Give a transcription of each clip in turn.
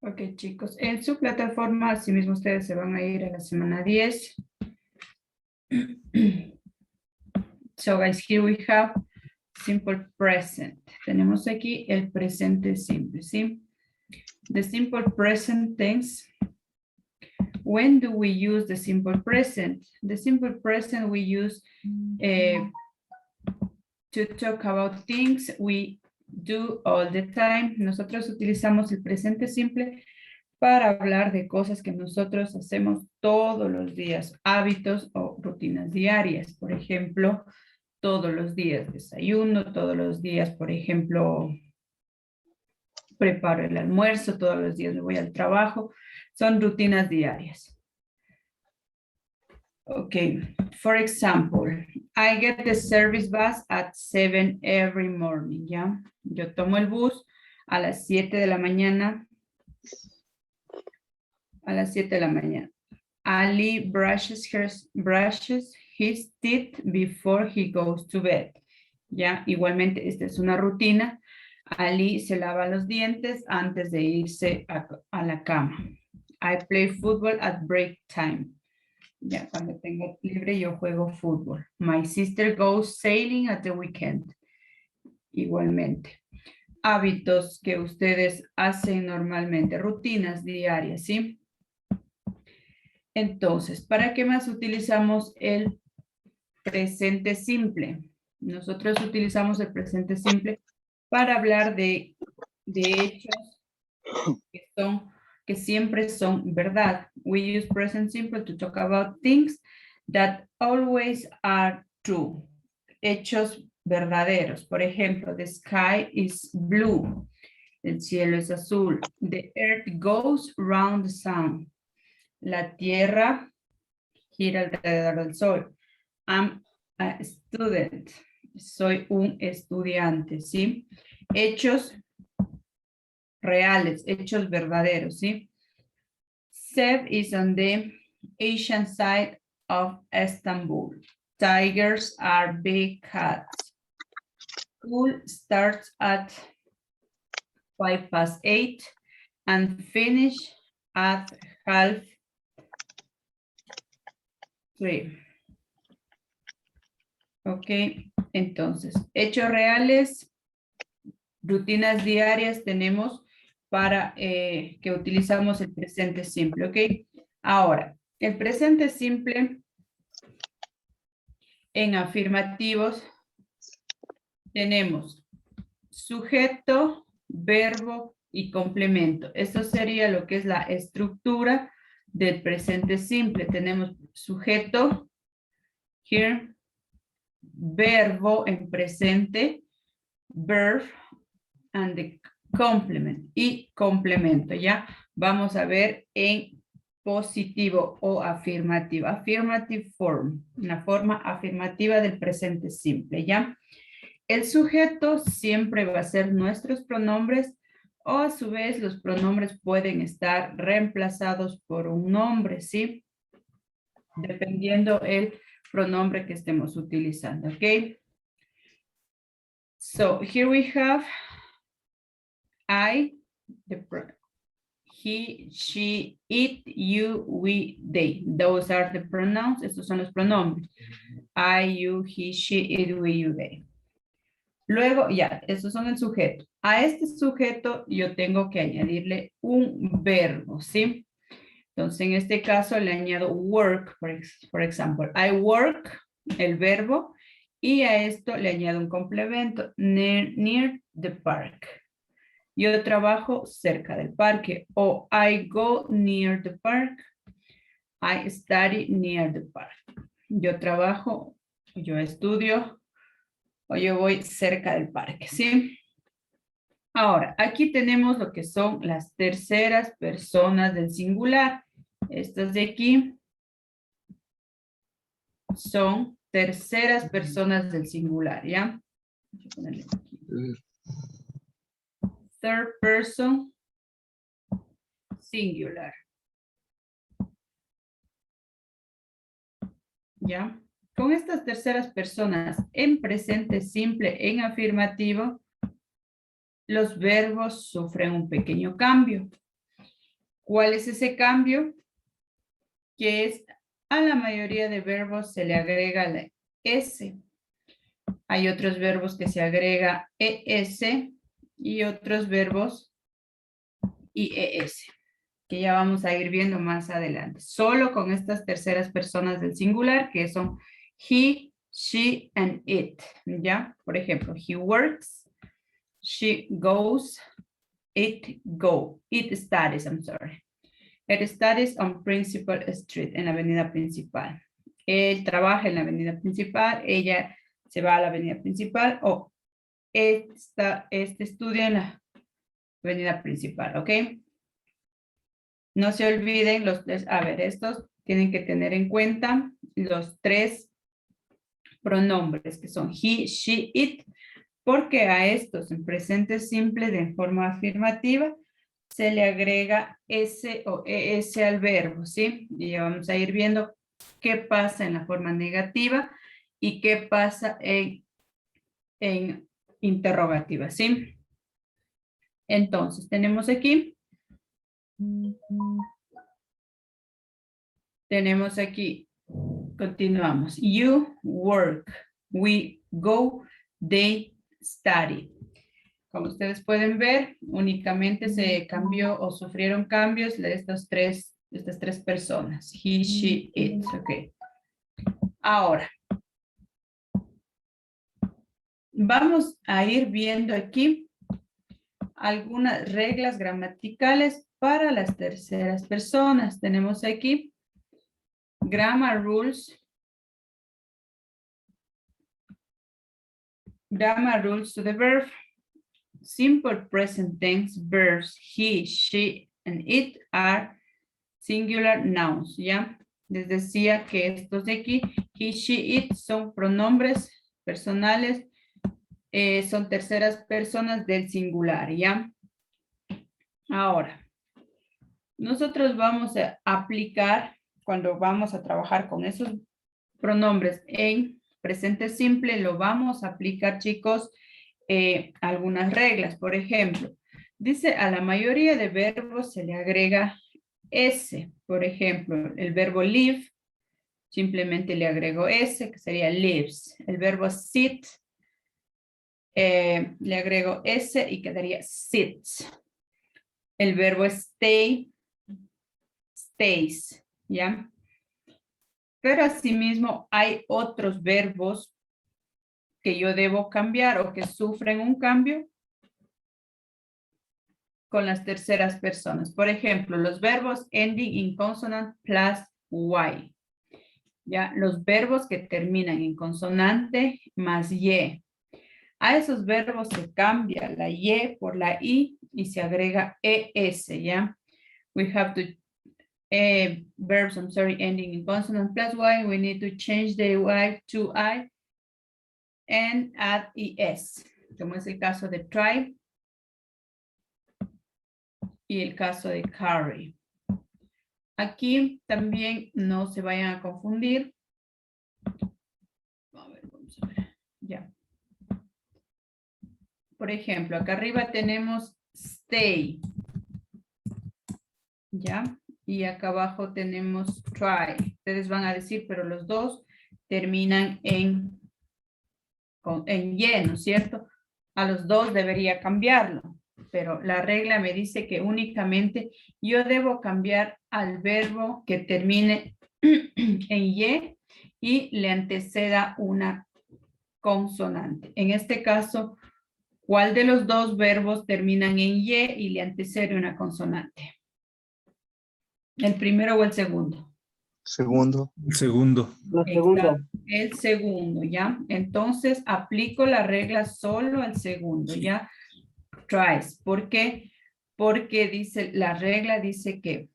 Ok, chicos, en su plataforma, así mismo ustedes se van a ir a la semana 10. So, guys, here we have simple present. Tenemos aquí el presente simple, ¿sí? The simple present tense. When do we use the simple present? The simple present we use to talk about things we do all the time. Nosotros utilizamos el presente simple para hablar de cosas que nosotros hacemos todos los días, hábitos o rutinas diarias. Por ejemplo, todos los días desayuno, todos los días, por ejemplo, preparo el almuerzo, todos los días me voy al trabajo. Son rutinas diarias. Okay, for example, I get the service bus at 7 every morning, ¿ya? Yo tomo el bus a las 7 de la mañana. A las 7 de la mañana. Ali brushes his teeth before he goes to bed. Ya, igualmente, esta es una rutina. Ali se lava los dientes antes de irse a la cama. I play football at break time. Ya, cuando tengo libre yo juego fútbol. My sister goes sailing at the weekend. Igualmente. Hábitos que ustedes hacen normalmente, rutinas diarias, ¿sí? Entonces, ¿para qué más utilizamos el presente simple? Nosotros utilizamos el presente simple para hablar de hechos que siempre son verdad. We use present simple to talk about things that always are true. Hechos verdaderos. Por ejemplo, the sky is blue. El cielo es azul. The earth goes round the sun. La tierra gira alrededor del sol. I'm a student. Soy un estudiante, ¿sí? Hechos reales, hechos verdaderos, ¿sí? Seb is on the Asian side of Istanbul. Tigers are big cats. School starts at 8:05 and finish at 2:30. Ok, entonces, hechos reales, rutinas diarias tenemos para que utilizamos el presente simple, ok. Ahora, el presente simple en afirmativos tenemos sujeto, verbo y complemento. Esto sería lo que es la estructura del presente simple. Tenemos sujeto, here, verbo en presente, verb, and the complement, y complemento, ¿ya? Vamos a ver en positivo o afirmativo. Affirmative form, una forma afirmativa del presente simple, ¿ya? El sujeto siempre va a ser nuestros pronombres o a su vez los pronombres pueden estar reemplazados por un nombre, ¿sí? Dependiendo el pronombre que estemos utilizando, ¿ok? So, here we have I, he, she, it, you, we, they. Those are the pronouns. Estos son los pronombres. I, you, he, she, it, we, you, they. Luego, ya, estos son el sujeto. A este sujeto yo tengo que añadirle un verbo, ¿sí? Entonces, en este caso le añado work, por ejemplo. I work, el verbo, y a esto le añado un complemento, near the park. Yo trabajo cerca del parque. O I go near the park. I study near the park. Yo trabajo, yo estudio, o yo voy cerca del parque, ¿sí? Ahora, aquí tenemos lo que son las terceras personas del singular. Estas de aquí son terceras personas del singular, ¿ya? Voy a ponerle aquí. Third person singular. ¿Ya? Con estas terceras personas en presente simple, en afirmativo, los verbos sufren un pequeño cambio. ¿Cuál es ese cambio? Que es a la mayoría de verbos se le agrega la S. Hay otros verbos que se agrega ES y otros verbos IES, que ya vamos a ir viendo más adelante. Solo con estas terceras personas del singular, que son he, she, and it. ¿Ya? Por ejemplo, he works, she goes, it go. It studies, I'm sorry. It studies on Principal Street, en la avenida principal. Él trabaja en la avenida principal, ella se va a la avenida principal o este estudia en la avenida principal, ¿ok? No se olviden los tres, a ver, estos tienen que tener en cuenta los tres pronombres que son he, she, it, porque a estos en presente simple de forma afirmativa se le agrega S o ES al verbo, ¿sí? Y ya vamos a ir viendo qué pasa en la forma negativa y qué pasa en interrogativa, ¿sí? Entonces, tenemos aquí continuamos. You work, we go, they study. Como ustedes pueden ver, únicamente se cambió o sufrieron cambios de estas tres personas. He, she, it. Ok. Ahora, vamos a ir viendo aquí algunas reglas gramaticales para las terceras personas. Tenemos aquí grammar rules. Grammar rules to the verb. Simple present tense verbs he, she, and it are singular nouns, ¿ya? Les decía que estos de aquí, he, she, it, son pronombres personales, son terceras personas del singular, ¿ya? Ahora, nosotros vamos a aplicar, cuando vamos a trabajar con esos pronombres en presente simple, lo vamos a aplicar, chicos, algunas reglas. Por ejemplo, dice a la mayoría de verbos se le agrega S. Por ejemplo, el verbo live, simplemente le agrego S, que sería lives. El verbo sit, le agrego S y quedaría sits. El verbo stay, stays, ¿ya? Pero asimismo hay otros verbos que yo debo cambiar o que sufren un cambio con las terceras personas. Por ejemplo, los verbos ending in consonant plus y. ¿Ya? Los verbos que terminan en consonante más y. A esos verbos se cambia la y por la i y se agrega es, ¿ya? We have to verbs, I'm sorry, ending in consonant plus y. We need to change the y to I and add es, como es el caso de try y el caso de carry. Aquí también no se vayan a confundir. A ver, vamos a ver. Ya. Por ejemplo, acá arriba tenemos stay. ¿Ya? Y acá abajo tenemos try. Ustedes van a decir, pero los dos terminan en y, ¿no es cierto? A los dos debería cambiarlo. Pero la regla me dice que únicamente yo debo cambiar al verbo que termine en y le anteceda una consonante. En este caso, ¿cuál de los dos verbos terminan en y le antecede una consonante? ¿El primero o el segundo? Segundo. El segundo. Exacto, el segundo, ¿ya? Entonces, aplico la regla solo al segundo, ¿ya? Tries. ¿Por qué? Porque dice, la regla dice que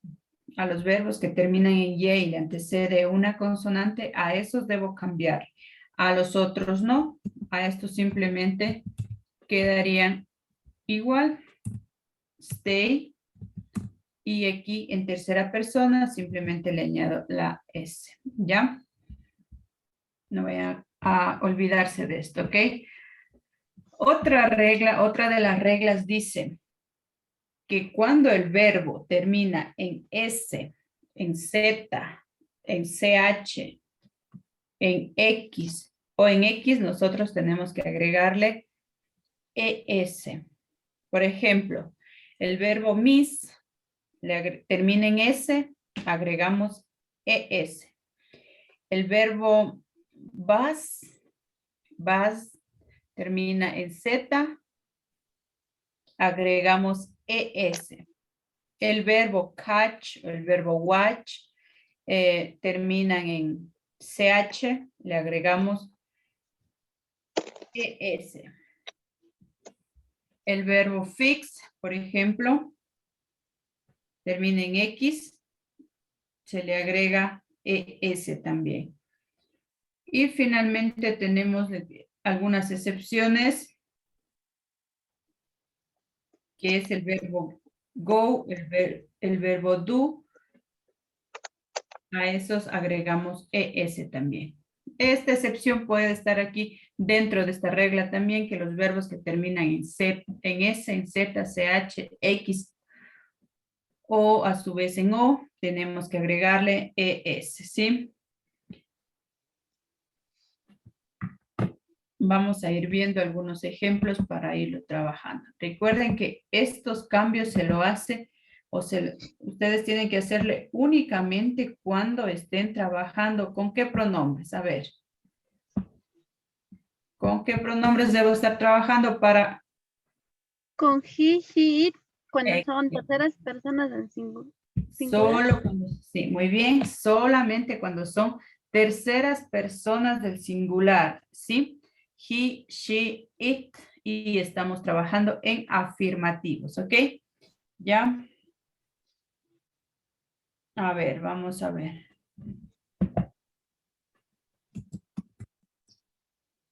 a los verbos que terminan en y le antecede una consonante, a esos debo cambiar. A los otros no. A estos simplemente quedarían igual. Stay. Y aquí en tercera persona simplemente le añado la S. ¿Ya? No vayan a olvidarse de esto, ¿ok? Otra regla, otra de las reglas dice que cuando el verbo termina en S, en Z, en CH, en X o en X, nosotros tenemos que agregarle ES. Por ejemplo, el verbo miss termina en S, agregamos ES. El verbo vas termina en Z, agregamos ES. El verbo catch o el verbo watch terminan en CH, le agregamos ES. El verbo fix, por ejemplo, termina en X, se le agrega ES también. Y finalmente tenemos algunas excepciones, que es el verbo go, el verbo do. A esos agregamos ES también. Esta excepción puede estar aquí dentro de esta regla también, que los verbos que terminan en S, en Z, CH, X o a su vez en O, tenemos que agregarle ES, ¿sí? Vamos a ir viendo algunos ejemplos para irlo trabajando. Recuerden que estos cambios se lo hace ustedes tienen que hacerle únicamente cuando estén trabajando. ¿Con qué pronombres? A ver. ¿Con qué pronombres debo estar trabajando para? Con he, it, cuando son terceras personas en singular. Solo cuando, sí, muy bien. Solamente cuando son terceras personas del singular, ¿sí? He, she, it. Y estamos trabajando en afirmativos, ¿ok? ¿Ya? A ver, vamos a ver.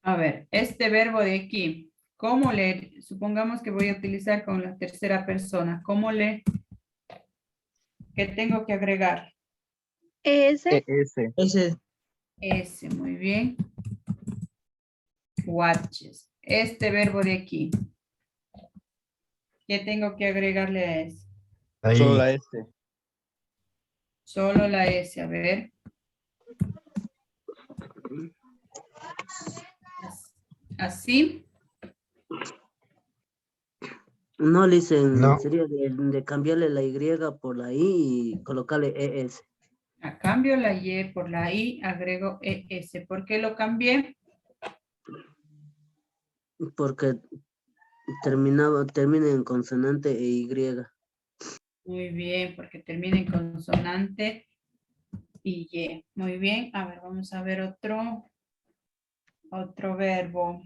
A ver, este verbo de aquí, ¿cómo le, supongamos que voy a utilizar con la tercera persona, ¿cómo le, qué tengo que agregar? Ese. S, muy bien. Watches. Este verbo de aquí, ¿qué tengo que agregarle a ese? Solo la S. Solo la S, a ver. Así. No, dicen, No. sería de cambiarle la Y por la I y colocarle ES. A cambio la Y por la I, agrego ES. ¿Por qué lo cambié? Porque termina en consonante e Y. Muy bien, porque termina en consonante y Y. Muy bien. A ver, vamos a ver otro verbo.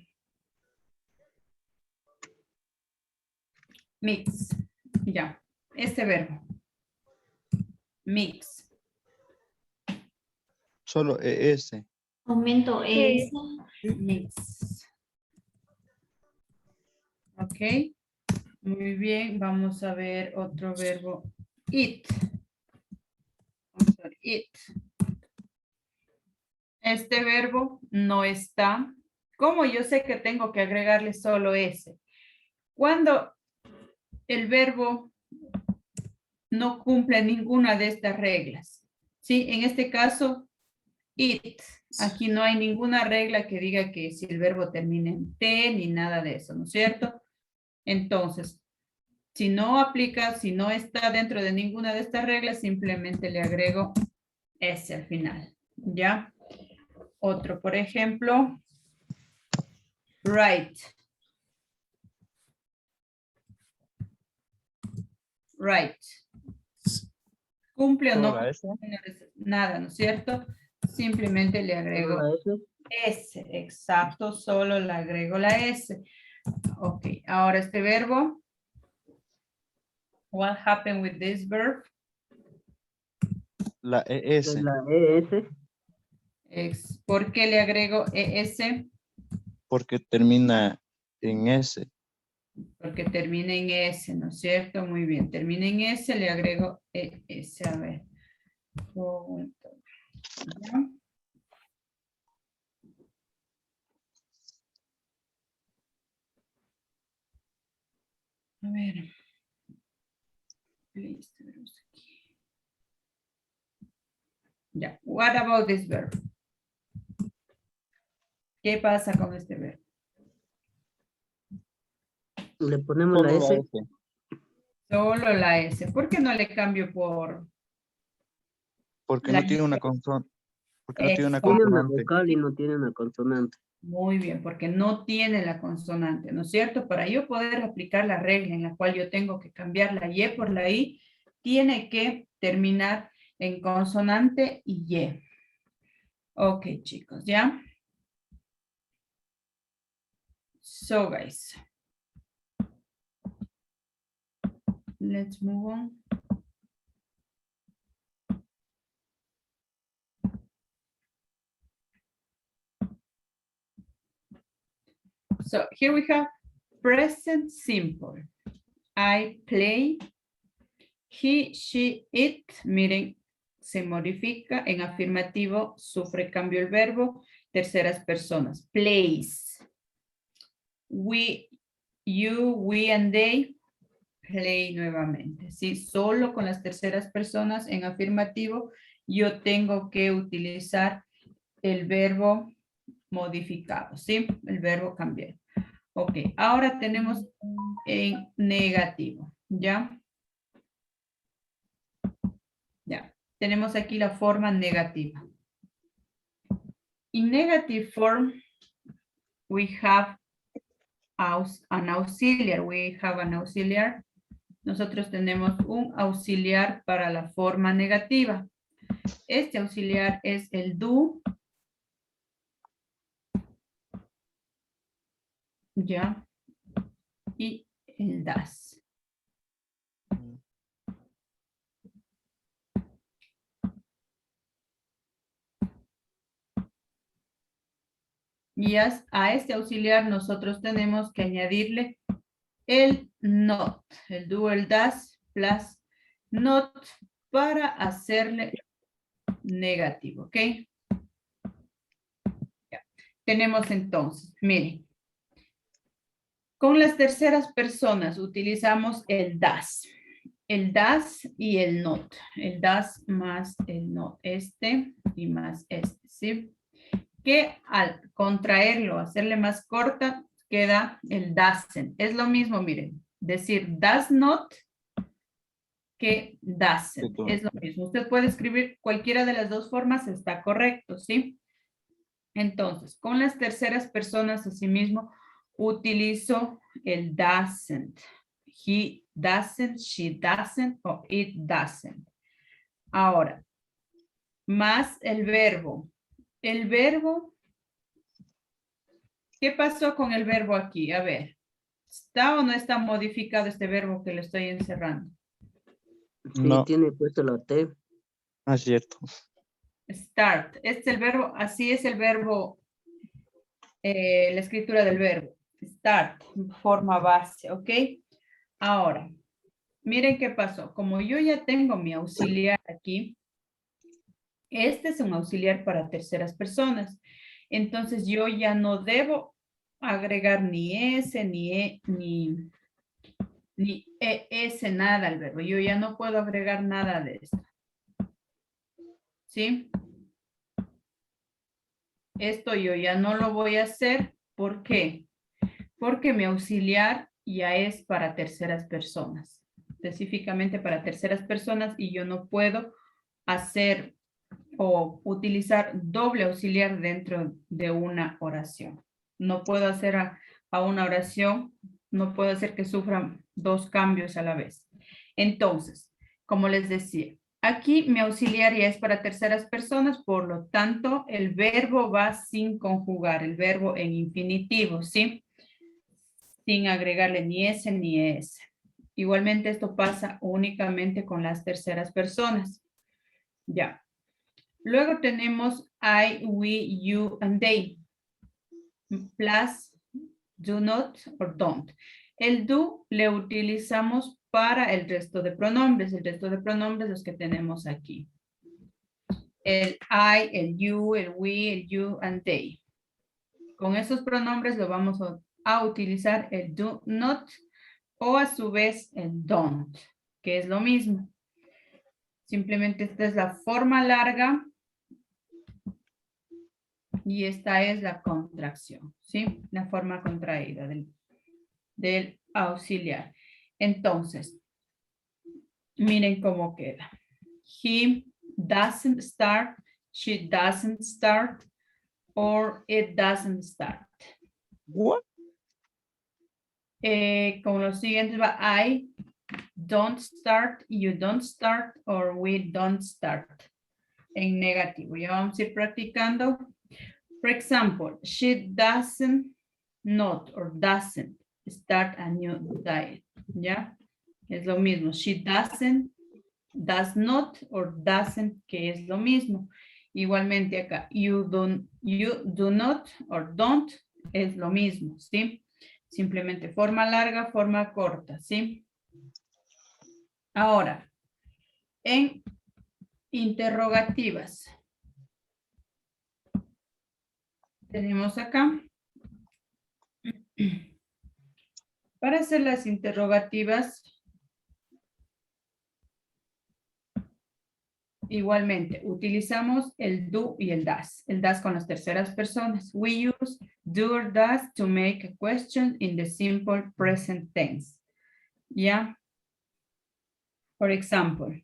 Mix. Ya. Este verbo. Mix. Solo ES. Aumento Eh, Mix. Ok. Muy bien. Vamos a ver otro verbo. Eat. Vamos a ver, eat. Este verbo no está. ¿Cómo yo sé que tengo que agregarle solo ese? Cuando el verbo no cumple ninguna de estas reglas. ¿Sí? En este caso, it. Aquí no hay ninguna regla que diga que si el verbo termina en T ni nada de eso, ¿no es cierto? Entonces, si no aplica, si no está dentro de ninguna de estas reglas, simplemente le agrego S al final. ¿Ya? Otro, por ejemplo, right. Right. ¿Cumple o Solo no? la S. Nada, ¿no es cierto? Simplemente le agrego ¿Solo la S? S, exacto, solo le agrego la S. Ok, ahora este verbo. What happened with this verb? La ES. La ES. ¿Por qué le agrego ES? Porque termina en S. Porque termina en S, ¿no es cierto? Muy bien, termina en S, le agrego ES. A ver. ¿Ya? A ver. Please, tenemos aquí. Ya, what about this verb? ¿Qué pasa con este verbo? Le ponemos la Solo la S. S. Solo la S. ¿Por qué no le cambio por Porque la no tiene una S? consonante. Porque no tiene una Tiene una consonante. vocal y no tiene una consonante. Muy bien, porque no tiene la consonante, ¿no es cierto? Para yo poder aplicar la regla en la cual yo tengo que cambiar la Y por la I, tiene que terminar en consonante y Y. Ok, chicos, ¿ya? So, guys. Let's move on. So, here we have present simple. I play. He, she, it. Miren, se modifica en afirmativo, sufre cambio el verbo, terceras personas. Plays. We, you, we and they. Play nuevamente. ¿Sí? Solo con las terceras personas en afirmativo yo tengo que utilizar el verbo modificado. ¿Sí? El verbo cambiar. Ok, ahora tenemos en negativo. ¿Ya? Ya. Tenemos aquí la forma negativa. In negative form, we have an auxiliary. We have an auxiliary. Nosotros tenemos un auxiliar para la forma negativa. Este auxiliar es el do. Ya. Y el das. Y a este auxiliar nosotros tenemos que añadirle el not, el do, el das, plus not para hacerle negativo, ¿ok? Ya. Tenemos entonces, miren, con las terceras personas utilizamos el das y el not, el das más el not, este y más este, ¿sí? Que al contraerlo, hacerle más corta, queda el doesn't. Es lo mismo, miren, decir does not que doesn't. Es lo mismo. Usted puede escribir cualquiera de las dos formas, está correcto, ¿sí? Entonces, con las terceras personas, asimismo, utilizo el doesn't. He doesn't, she doesn't, o it doesn't. Ahora, más el verbo. El verbo, ¿qué pasó con el verbo aquí? A ver, ¿está o no está modificado este verbo que le estoy encerrando? Sí, No. tiene puesto la T. Ah, cierto. Start. Este es el verbo, así es el verbo, la escritura del verbo. Start, forma base, ¿ok? Ahora, miren qué pasó. Como yo ya tengo mi auxiliar aquí, este es un auxiliar para terceras personas. Entonces yo ya no debo agregar ni S, ni ES, nada al verbo. Yo ya no puedo agregar nada de esto. ¿Sí? Esto yo ya no lo voy a hacer. ¿Por qué? Porque mi auxiliar ya es para terceras personas. Específicamente para terceras personas y yo no puedo hacer o utilizar doble auxiliar dentro de una oración. No puedo hacer a una oración, no puedo hacer que sufran dos cambios a la vez. Entonces, como les decía, aquí mi auxiliar ya es para terceras personas, por lo tanto, el verbo va sin conjugar, el verbo en infinitivo, ¿sí? Sin agregarle ni S ni ES. Igualmente esto pasa únicamente con las terceras personas. Ya. Luego tenemos I, we, you, and they. Plus do not or don't. El do le utilizamos para el resto de pronombres. El resto de pronombres los que tenemos aquí. El I, el you, el we, el you, and they. Con esos pronombres lo vamos a utilizar el do not o a su vez el don't. que es lo mismo. Simplemente esta es la forma larga y esta es la contracción, ¿sí? La forma contraída del auxiliar. Entonces, miren cómo queda. He doesn't start, she doesn't start, or it doesn't start. What? Con los siguientes va I don't start, you don't start, or we don't start. En negativo. Ya vamos a ir practicando. For example, she doesn't not or doesn't start a new diet. ¿Ya? Es lo mismo. She doesn't, does not or doesn't, que es lo mismo. Igualmente acá, you do not or don't es lo mismo, ¿sí? Simplemente forma larga, forma corta, ¿sí? Ahora, en interrogativas. Tenemos acá. Para hacer las interrogativas, igualmente, utilizamos el do y el das. El das con las terceras personas. We use do or does to make a question in the simple present tense. ¿Ya? For example,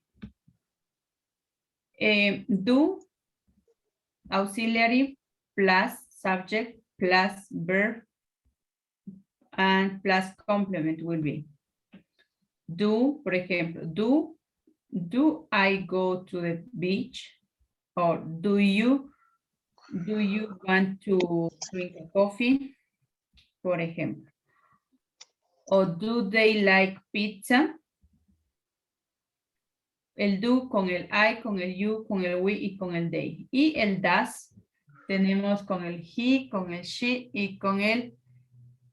do, auxiliary, plus subject, plus verb, and plus complement will be. Do, por ejemplo, do I go to the beach? Or do you want to drink a coffee? Por ejemplo. O do they like pizza? El do con el I, con el you, con el we y con el they. Y el does tenemos con el he, con el she y con el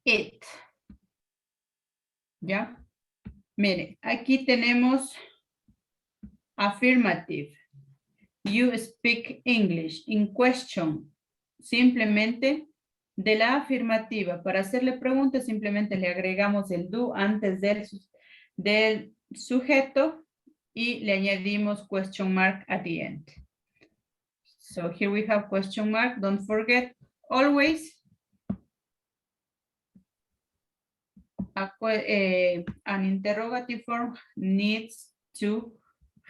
it. ¿Ya? Mire, aquí tenemos affirmative. You speak English. In question. Simplemente de la afirmativa. Para hacerle preguntas, simplemente le agregamos el do antes del sujeto y le añadimos question mark at the end. So here we have question mark. Don't forget, always an interrogative form needs to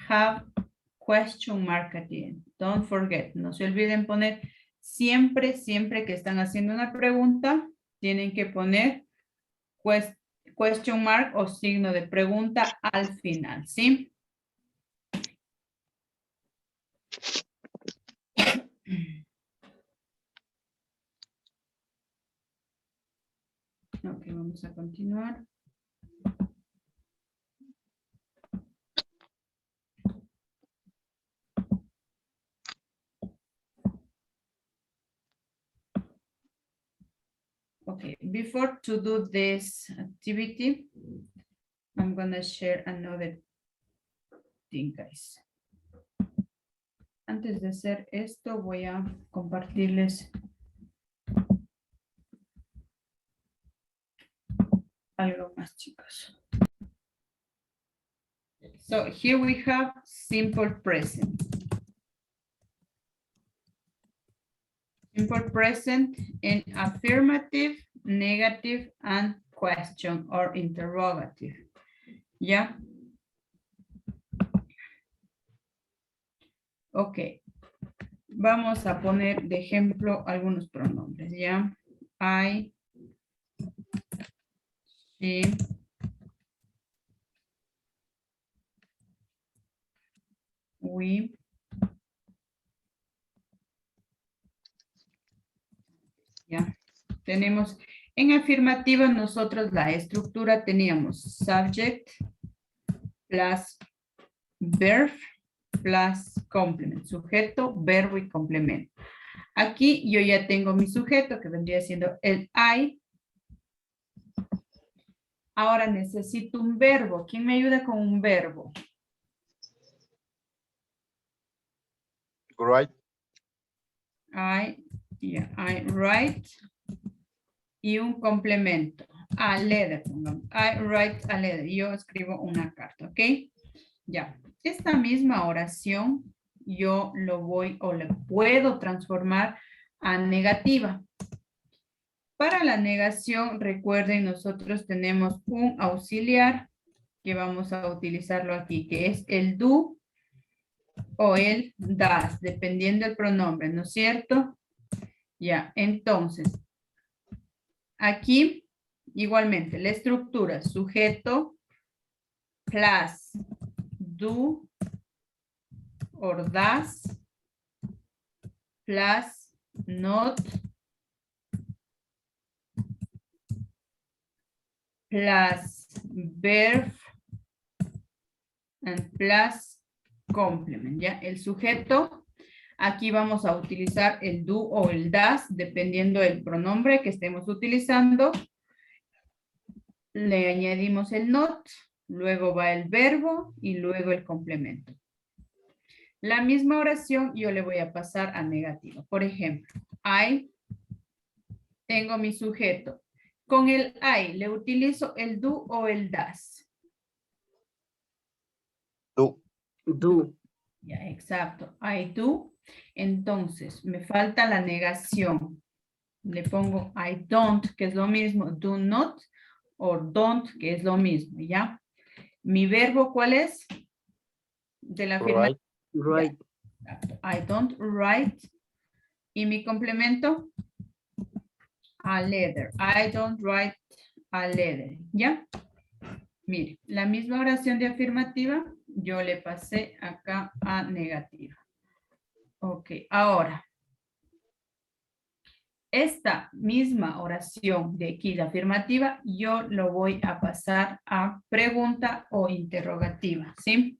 have question mark at the end. Don't forget, no se olviden poner siempre que están haciendo una pregunta, tienen que poner question mark o signo de pregunta al final, ¿sí? Ok, vamos a continuar. Okay, before to do this activity, I'm gonna share another thing, guys. Antes de hacer esto, voy a compartirles algo más, chicos. So here we have simple present. Simple present in affirmative, negative, and question or interrogative. ¿Ya? Ok. Vamos a poner de ejemplo algunos pronombres, ¿ya? I, she, we, ya. Tenemos en afirmativa nosotros la estructura teníamos subject plus verb plus complement, sujeto, verbo y complemento. Aquí yo ya tengo mi sujeto que vendría siendo el I. Ahora necesito un verbo. ¿Quién me ayuda con un verbo? Right. I write. Y un complemento. A letter. I write a letter. Yo escribo una carta, ¿ok? Ya. Esta misma oración yo lo voy o le puedo transformar a negativa. Para la negación, recuerden, nosotros tenemos un auxiliar que vamos a utilizarlo aquí, que es el do o el das, dependiendo del pronombre, ¿no es cierto? Ya, entonces, aquí igualmente la estructura, sujeto, plus, do, or das, plus, not, plus, verb, and plus, complement, ¿ya? El sujeto, aquí vamos a utilizar el do o el das, dependiendo del pronombre que estemos utilizando. Le añadimos el not, luego va el verbo y luego el complemento. La misma oración yo le voy a pasar a negativo. Por ejemplo, I, tengo mi sujeto. Con el I, ¿le utilizo el do o el das? Do. Do. Ya, exacto. I do. Entonces, me falta la negación. Le pongo I don't, que es lo mismo. Do not, o don't, que es lo mismo, ¿ya? Mi verbo, ¿cuál es? De la afirmativa. Right. I don't write. Y mi complemento, a letter. I don't write a letter. ¿Ya? Mire, la misma oración de afirmativa, yo le pasé acá a negativa. Ok, ahora. Esta misma oración de aquí, la afirmativa, yo lo voy a pasar a pregunta o interrogativa, ¿sí?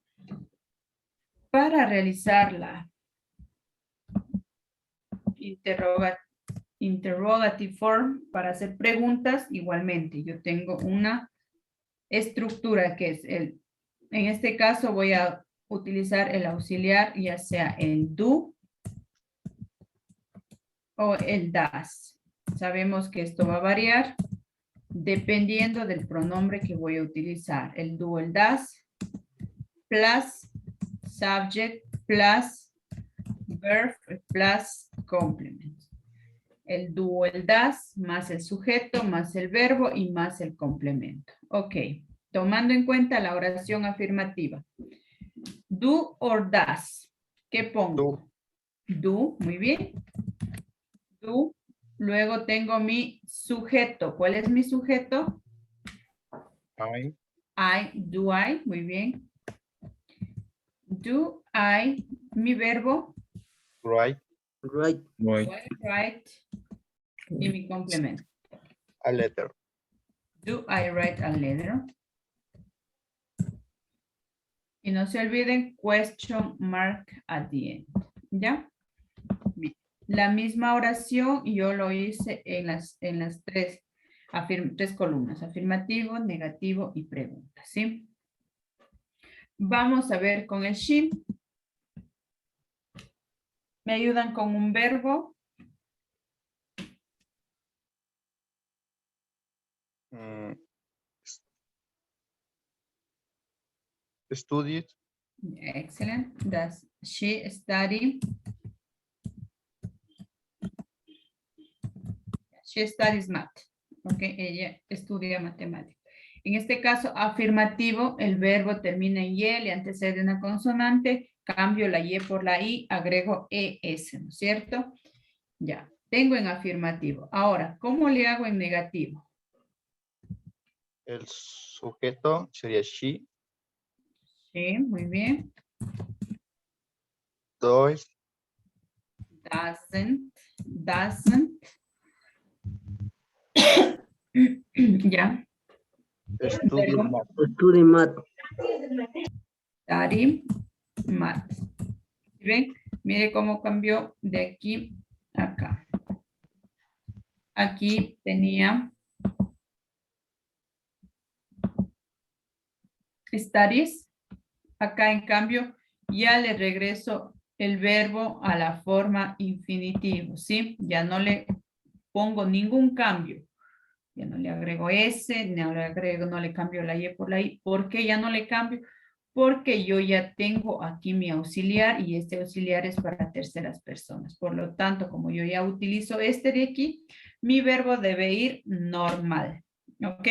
Para realizar la interrogative form, para hacer preguntas, igualmente, yo tengo una estructura que es en este caso voy a utilizar el auxiliar, ya sea el do o el das. Sabemos que esto va a variar dependiendo del pronombre que voy a utilizar. El do, el das, plus subject, plus verb, plus complement. El do, el das, más el sujeto, más el verbo y más el complemento. Ok, tomando en cuenta la oración afirmativa. Do or das. ¿Qué pongo? Do, muy bien. Do. Luego tengo mi sujeto. ¿Cuál es mi sujeto? I. Do I, muy bien. Do I, mi verbo. Write. Right. Write. Y mi complemento. A letter. Do I write a letter? Y no se olviden, question mark at the end. ¿Ya? Bien. La misma oración yo lo hice en las tres columnas. Afirmativo, negativo y pregunta. ¿Sí? Vamos a ver con el she. ¿Me ayudan con un verbo? Studied. Excellent. Does she study? She studies math. Ok, ella estudia matemáticas. En este caso, afirmativo, el verbo termina en y, le antecede una consonante, cambio la y por la i, agrego es, ¿no es cierto? Ya, tengo en afirmativo. Ahora, ¿cómo le hago en negativo? El sujeto sería she. Sí, muy bien. Does. Doesn't. Ya. Study math. Study math. Study math. ¿Ven? Mire cómo cambió de aquí a acá. Aquí tenía studies. Acá en cambio ya le regreso el verbo a la forma infinitivo, ¿sí? Ya no le pongo ningún cambio. Ya no le agrego S, no le cambio la Y por la I. ¿Por qué ya no le cambio? Porque yo ya tengo aquí mi auxiliar y este auxiliar es para terceras personas. Por lo tanto, como yo ya utilizo este de aquí, mi verbo debe ir normal. ¿Ok?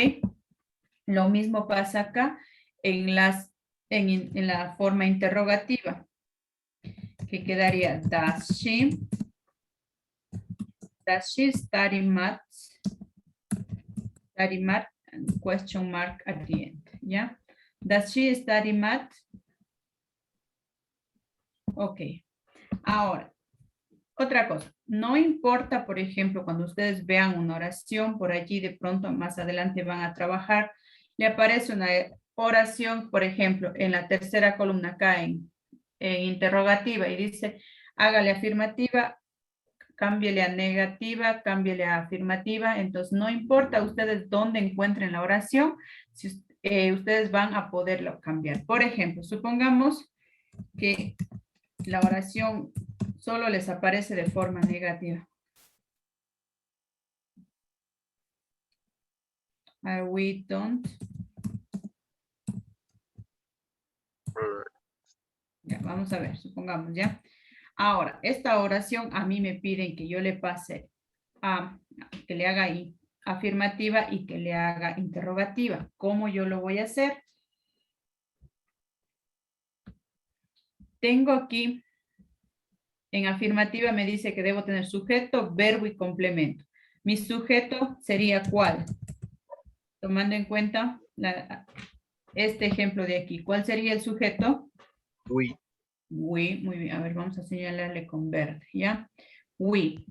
Lo mismo pasa acá en la forma interrogativa, que quedaría does she study maths? Study math and question mark at the end, ¿ya? Does she study math? Ok. Ahora, otra cosa. No importa, por ejemplo, cuando ustedes vean una oración, por allí de pronto más adelante van a trabajar, le aparece una oración, por ejemplo, en la tercera columna acá en interrogativa y dice, hágale afirmativa, cámbiele a negativa, cámbiele a afirmativa. Entonces, no importa ustedes dónde encuentren la oración, si ustedes van a poderlo cambiar. Por ejemplo, supongamos que la oración solo les aparece de forma negativa. We don't. Ya, vamos a ver, supongamos, ¿ya? Ahora, esta oración a mí me piden que yo le pase que le haga ahí afirmativa y que le haga interrogativa. ¿Cómo yo lo voy a hacer? Tengo aquí, en afirmativa me dice que debo tener sujeto, verbo y complemento. Mi sujeto sería ¿cuál? Tomando en cuenta este ejemplo de aquí. ¿Cuál sería el sujeto? We. We, muy bien. A ver, vamos a señalarle con verde, ¿ya? We.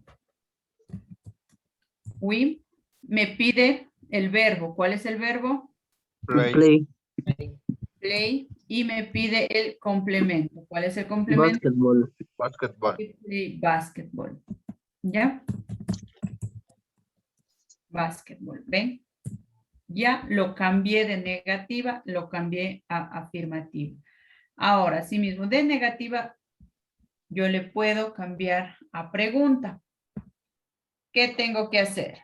We me pide el verbo. ¿Cuál es el verbo? Play. Play. Y me pide el complemento. ¿Cuál es el complemento? Basketball. Basketball. Play basketball. ¿Ya? Basketball. ¿Ven? Ya lo cambié de negativa, lo cambié a afirmativa. Ahora, sí mismo, de negativa, yo le puedo cambiar a pregunta. ¿Qué tengo que hacer?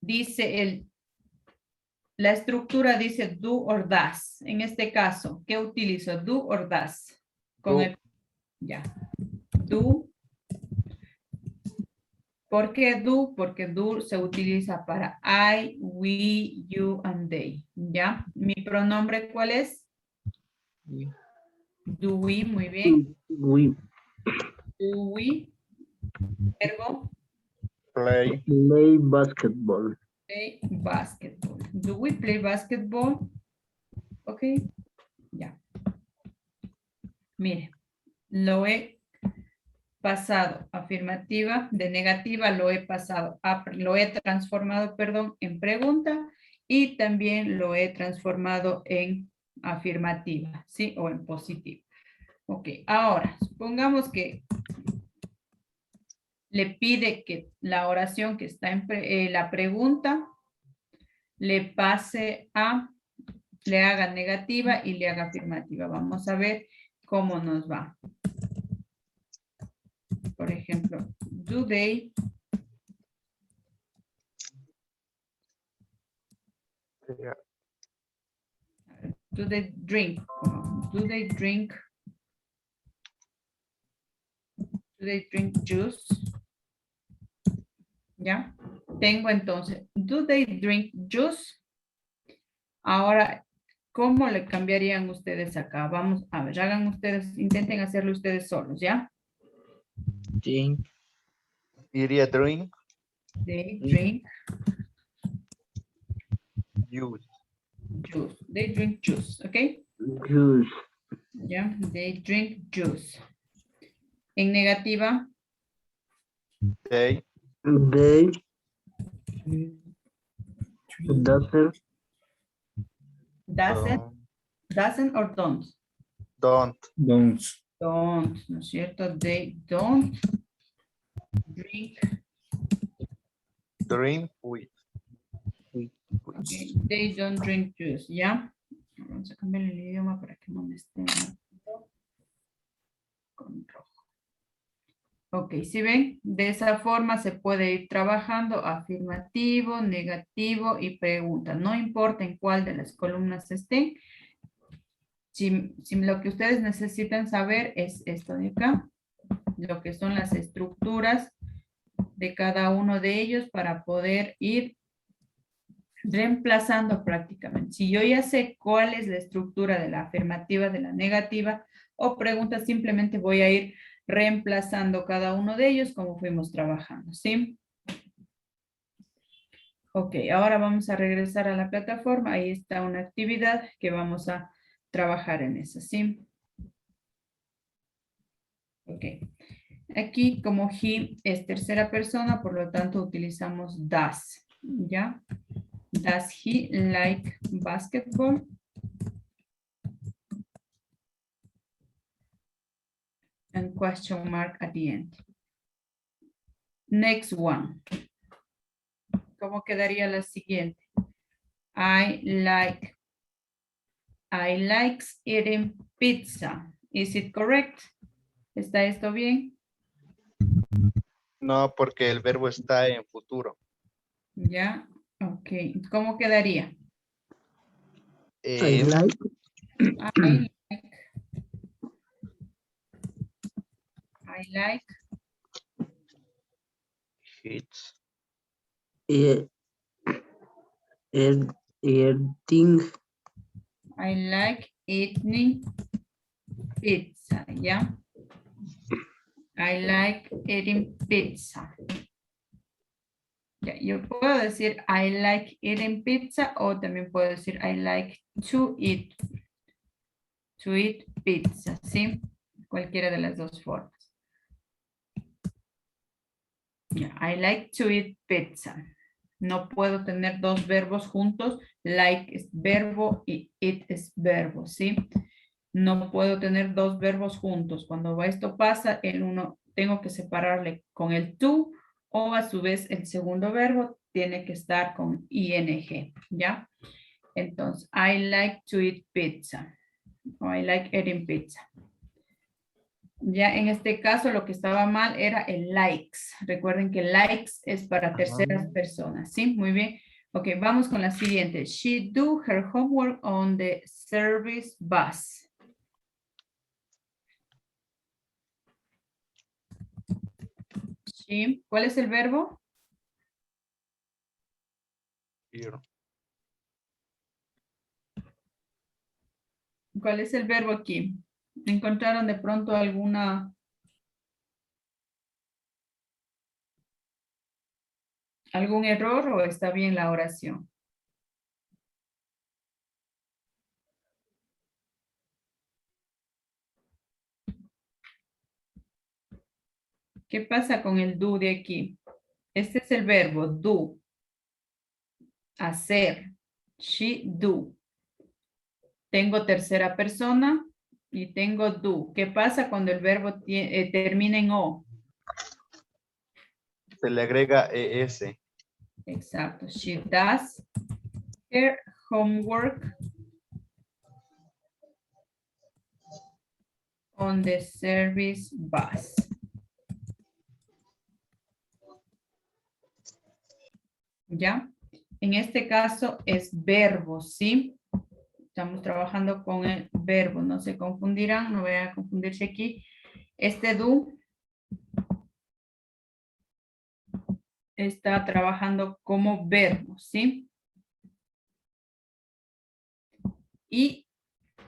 Dice la estructura dice do or does. En este caso, ¿qué utilizo? Do or does. Con Do. ya. Do. ¿Por qué do? Porque do se utiliza para I, we, you, and they. ¿Ya? ¿Mi pronombre cuál es? Do we, muy bien. We Do we. Verbo. Play. play basketball. Play basketball. Do we play basketball? Ok. Ya. Mire, lo he pasado afirmativa, de negativa lo he pasado, lo he transformado, perdón, en pregunta y también lo he transformado en afirmativa, ¿sí? O en positivo. Ok, ahora, supongamos que le pide que la oración que está en la pregunta le pase le haga negativa y le haga afirmativa. Vamos a ver cómo nos va. Por ejemplo, do they Yeah. do they drink? Do they drink? Do they drink juice? ¿Ya? Tengo entonces, do they drink juice? Ahora, ¿cómo le cambiarían ustedes acá? Vamos a ver, hagan ustedes, intenten hacerlo ustedes solos, ¿ya? Drink. Iría drink. They drink Juice. juice. They drink juice, ¿ok? Juice. ¿Ya? They drink juice. En negativa, They. They doesn't or don't? Don't. Don't. Don't, ¿no es cierto? They don't drink. Drink with. Okay. They don't drink juice, ¿ya? Vamos a cambiar el idioma para que no me esté con rojo. Ok, si ven, de esa forma se puede ir trabajando afirmativo, negativo y pregunta. No importa en cuál de las columnas estén. Si lo que ustedes necesitan saber es esto de acá, lo que son las estructuras de cada uno de ellos para poder ir reemplazando prácticamente. Si yo ya sé cuál es la estructura de la afirmativa, de la negativa o pregunta, simplemente voy a ir reemplazando cada uno de ellos como fuimos trabajando, ¿sí? Ok, ahora vamos a regresar a la plataforma. Ahí está una actividad que vamos a trabajar en eso, ¿sí? Ok. Aquí como he es tercera persona, por lo tanto utilizamos does, ¿ya? Does he like basketball? And question mark at the end. Next one. ¿Cómo quedaría la siguiente? I likes eating pizza. Is it correct? ¿Está esto bien? No, porque el verbo está en futuro. Ya, ok. ¿Cómo quedaría? I like. I like Hits. Eating. I like eating pizza, ¿ya? I like eating pizza. Ya, yo puedo decir I like eating pizza o también puedo decir I like to eat pizza, ¿sí? Cualquiera de las dos formas. Ya, I like to eat pizza. No puedo tener dos verbos juntos. Like es verbo y eat es verbo, ¿sí? No puedo tener dos verbos juntos. Cuando esto pasa, el uno tengo que separarle con el to o a su vez el segundo verbo tiene que estar con ing, ¿ya? Entonces, I like to eat pizza. O I like eating pizza. Ya en este caso lo que estaba mal era el likes. Recuerden que likes es para terceras personas, ¿sí? Muy bien. Ok, vamos con la siguiente. She do her homework on the service bus. Sí. ¿Cuál es el verbo? Here. ¿Cuál es el verbo aquí? ¿Encontraron de pronto algún error o está bien la oración? ¿Qué pasa con el do de aquí? Este es el verbo do. Hacer. She do. Tengo tercera persona y tengo do. ¿Qué pasa cuando el verbo termina en o? Se le agrega ES. Exacto. She does her homework on the service bus. ¿Ya? En este caso es verbo, ¿sí? Estamos trabajando con el verbo, no se confundirán, no vayan a confundirse aquí. Este do está trabajando como verbo, ¿sí? Y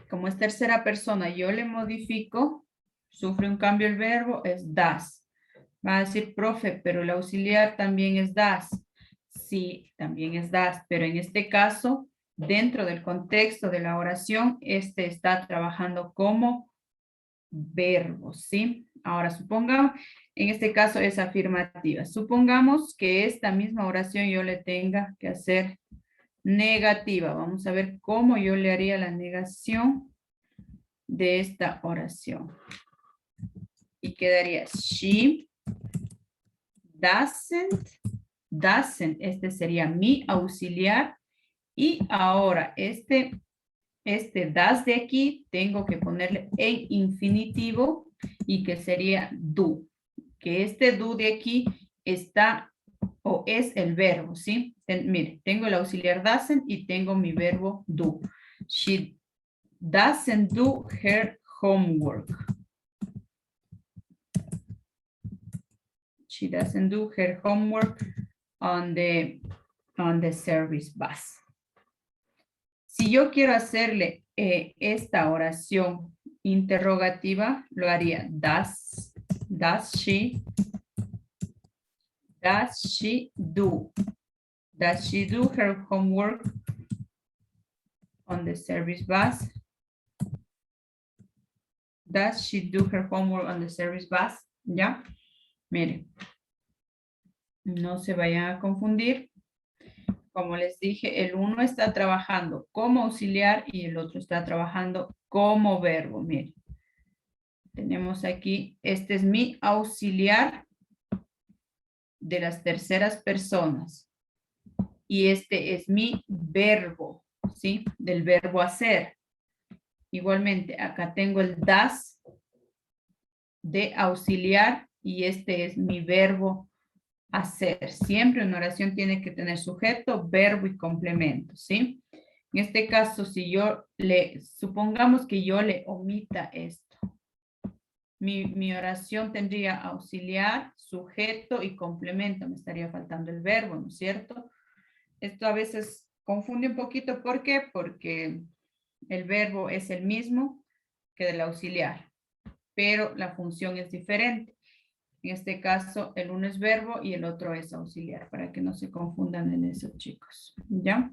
como es tercera persona, yo le modifico, sufre un cambio el verbo, es das. Va a decir profe, pero el auxiliar también es das. Sí, también es das, pero en este caso, dentro del contexto de la oración, este está trabajando como verbo, ¿sí? Ahora supongamos, en este caso es afirmativa. Supongamos que esta misma oración yo le tenga que hacer negativa. Vamos a ver cómo yo le haría la negación de esta oración. Y quedaría she doesn't, este sería mi auxiliar. Y ahora este does de aquí tengo que ponerle en infinitivo y que sería do. que este do de aquí está o es el verbo, ¿sí? Mire, tengo el auxiliar doesn't y tengo mi verbo do. She doesn't do her homework. She doesn't do her homework on the service bus. Si yo quiero hacerle esta oración interrogativa, lo haría does she do? Does she do her homework on the service bus? Does she do her homework on the service bus? ¿Ya? Miren. No se vayan a confundir. Como les dije, el uno está trabajando como auxiliar y el otro está trabajando como verbo. Miren. Tenemos aquí, este es mi auxiliar de las terceras personas. Y este es mi verbo, ¿sí? Del verbo hacer. Igualmente, acá tengo el das de auxiliar y este es mi verbo hacer. Siempre una oración tiene que tener sujeto, verbo y complemento, ¿sí? En este caso, si yo supongamos que yo le omita esto. Mi oración tendría auxiliar, sujeto y complemento. Me estaría faltando el verbo, ¿no es cierto? Esto a veces confunde un poquito. ¿Por qué? Porque el verbo es el mismo que del auxiliar, pero la función es diferente. En este caso, el uno es verbo y el otro es auxiliar, para que no se confundan en eso, chicos. ¿Ya?